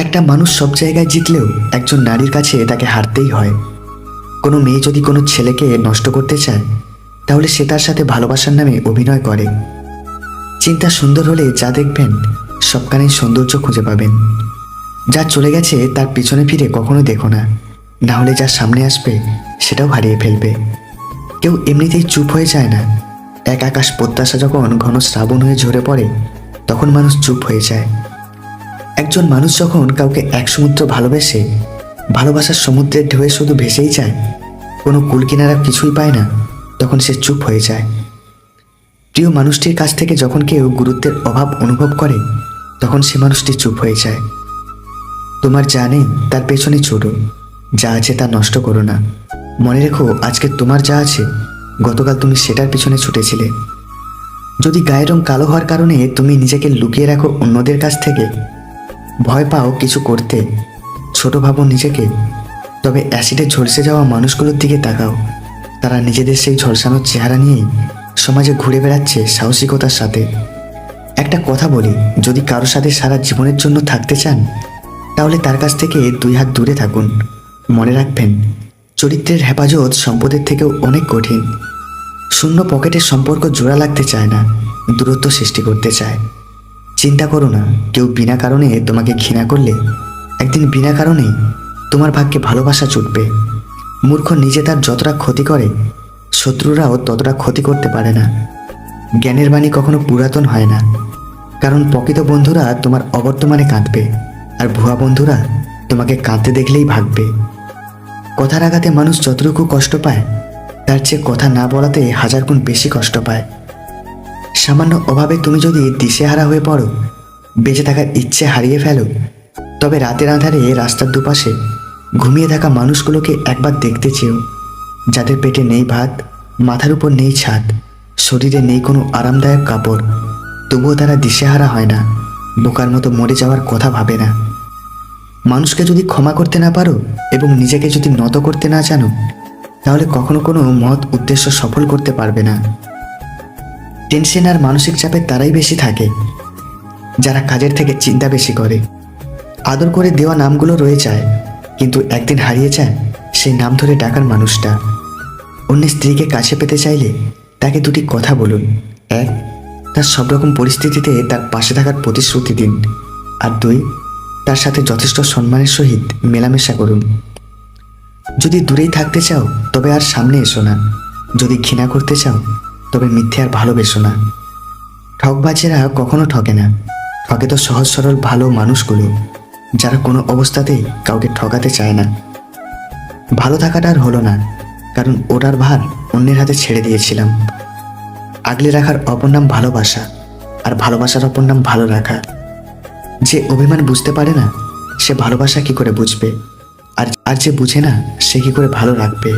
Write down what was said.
একটা মানুষ সব জায়গায় জিতলেও একজন নারীর কাছে তাকে হারতেই হয়। কোনো মেয়ে যদি কোনো ছেলেকে নষ্ট করতে চায়, তাহলে সে তার সাথে ভালোবাসার নামে অভিনয় করে। চিন্তা সুন্দর হলে যা দেখবেন সবখানেই সৌন্দর্য খুঁজে পাবেন। যা চলে গেছে তার পিছনে ফিরে কখনো দেখো না, না হলে যা সামনে আসবে সেটাও হারিয়ে ফেলবে। কেউ এমনিতেই চুপ হয়ে যায় না। এক আকাশ প্রত্যাশা যখন ঘন শ্রাবণ হয়ে ঝরে পড়ে, তখন মানুষ চুপ হয়ে যায়। একজন মানুষ যখন কাউকে এক সমুদ্র ভালোবেসে, ভালোবাসার সমুদ্রের ঢেউয়ে শুধু ভেসেই যায়, কোনো কুলকিনারা কিছুই পায় না, তখন সে চুপ হয়ে যায়। প্রিয় মানুষটির কাছ থেকে যখন কেউ গুরুত্বের অভাব অনুভব করে, তখন সে মানুষটি চুপ হয়ে যায়। তোমার যা নেই তার পেছনে ছোটো, যা আছে তা নষ্ট করো না। মনে রেখো, আজকে তোমার যা আছে গতকাল তুমি সেটার পিছনে ছুটেছিলে। যদি গায়ের রং কালো হওয়ার কারণে তুমি নিজেকে লুকিয়ে রাখো অন্যদের কাছ থেকে, ভয় পাও কিছু করতে, ছোট ভাবো নিজেকে, তবে অ্যাসিডে ঝলসে যাওয়া মানুষগুলোর দিকে তাকাও। তারা নিজেদের সেই ঝলসানোর চেহারা নিয়েই সমাজে ঘুরে বেড়াচ্ছে সাহসিকতার সাথে। একটা কথা বলি, যদি কারোর সাথে সারা জীবনের জন্য থাকতে চান, তাহলে তার কাছ থেকে 2 হাত দূরে থাকুন। মনে রাখবেন, চরিত্রের হেফাজত সম্পদের থেকেও অনেক কঠিন। শূন্য পকেটের সম্পর্ক জোড়া লাগতে চায় না, দূরত্ব সৃষ্টি করতে চায়। চিন্তা করো না, কেউ বিনা কারণে তোমাকে ঘৃণা করলে একদিন বিনা কারণেই তোমার ভাগ্যে ভালোবাসা জুটবে। মূর্খ নিজে তার যতটা ক্ষতি করে, শত্রুরাও ততটা ক্ষতি করতে পারে না। জ্ঞানের বাণী কখনো পুরাতন হয় না, কারণ প্রকৃত বন্ধুরা তোমার অবর্তমানে কাঁদবে, আর ভুয়া বন্ধুরা তোমাকে কাঁদতে দেখলেই ভাগবে। কথার আঘাতে মানুষ যতটুকু কষ্ট পায়, তার চেয়ে কথা না বলাতে 1000 গুণ বেশি কষ্ট পায়। সামান্য অভাবে তুমি যদি দিশেহারা হয়ে পড়ো, বেঁচে থাকার ইচ্ছে হারিয়ে ফেলো, তবে রাতের আঁধারে রাস্তার দুপাশে ঘুমিয়ে থাকা মানুষগুলোকে একবার দেখতে চেও, যাদের পেটে নেই ভাত, মাথার উপর নেই ছাদ, শরীরে নেই কোনো আরামদায়ক কাপড়, তবুও তারা দিশেহারা হয় না, বোকার মতো মরে যাওয়ার কথা ভাবে না। মানুষকে যদি ক্ষমা করতে না পারো এবং নিজেকে যদি নত করতে না জানো, তাহলে কখনো কোনো মহৎ উদ্দেশ্য সফল করতে পারবে না। টেনশন আর মানসিক চাপে তারাই বেশি থাকে, যারা কাজের থেকে চিন্তা বেশি করে। আদর করে দেওয়া নামগুলো রয়ে যায়, কিন্তু একদিন হারিয়ে যায় সেই নাম ধরে ডাকার মানুষটা। অন্য স্ত্রীকে কাছে পেতে চাইলে তাকে 2টি কথা বলুন। 1, তার সব রকম পরিস্থিতিতে তার পাশে থাকার প্রতিশ্রুতি দিন। আর 2, তার সাথে যথেষ্ট সম্মানের সহিত মেলামেশা করুন। যদি দূরেই থাকতে চাও, তবে আর সামনে এসো না। যদি ঘৃণা করতে চাও, তবে মিথ্যে আর ভালোবেসো না। ঠকবাজেরা কখনো ঠকে না, ঠকে তো সহজ সরল ভালো মানুষগুলো, যারা কোনো অবস্থাতেই কাউকে ঠকাতে চায় না। ভালো থাকাটা আর হলো না, কারণ ওটার ভার অন্যের হাতে ছেড়ে দিয়েছিলাম। আগলে রাখার অপর নাম ভালোবাসা, আর ভালোবাসার অপর নাম ভালো রাখা। যে অভিমান বুঝতে পারে না, সে ভালোবাসা কি করে বুঝবে? আর যে বুঝে না, সে কি করে ভালো রাখবে?